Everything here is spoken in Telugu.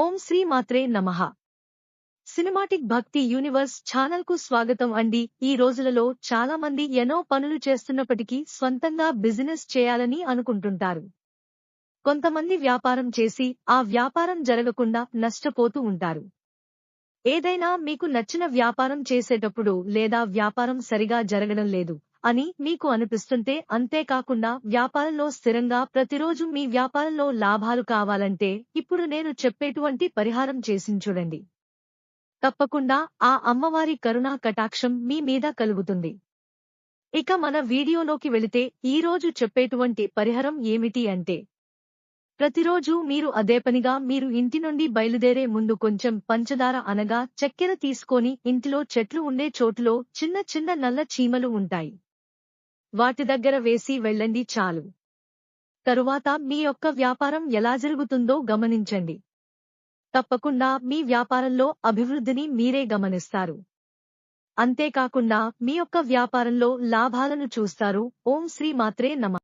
ఓం శ్రీ మాత్రే నమః. సినిమాటిక్ భక్తి యూనివర్స్ ఛానల్ కు స్వాగతం అండి. ఈ రోజులలో చాలా మంది ఎన్నో పనులు చేస్తున్నప్పటికీ స్వంతంగా బిజినెస్ చేయాలని అనుకుంటుంటారు. కొంతమంది వ్యాపారం చేసి ఆ వ్యాపారం జరగకుండా నష్టపోతూ ఉంటారు. ఏదైనా మీకు నచ్చిన వ్యాపారం చేసేటప్పుడు లేదా వ్యాపారం సరిగా జరగడం లేదు అని మీకు అనిపిస్తుంటే, అంతేకాకుండా వ్యాపారంలో స్థిరంగా ప్రతిరోజు మీ వ్యాపారంలో లాభాలు కావాలంటే ఇప్పుడు నేను చెప్పేటువంటి పరిహారం చేసి చూడండి. తప్పకుండా ఆ అమ్మవారి కరుణా కటాక్షం మీ మీద కలుగుతుంది. ఇక మన వీడియోలోకి వెళితే ఈరోజు చెప్పేటువంటి పరిహారం ఏమిటి అంటే, ప్రతిరోజు మీరు అదే పనిగా మీరు ఇంటి నుండి బయలుదేరే ముందు కొంచెం పంచదార అనగా చక్కెర తీసుకొని ఇంటిలో చెట్లు ఉండే చోటులో చిన్న చిన్న నల్ల చీమలు ఉంటాయి. వాటి దగ్గర వేసి వెళ్ళండి చాలు. తరువాత మీ యొక్క వ్యాపారం ఎలా జరుగుతుందో గమనించండి. తప్పకుండా మీ వ్యాపారంలో అభివృద్ధిని మీరే గమనిస్తారు. అంతేకాకుండా మీ యొక్క వ్యాపారంలో లాభాలను చూస్తారు. ఓం శ్రీ మాత్రే నమః.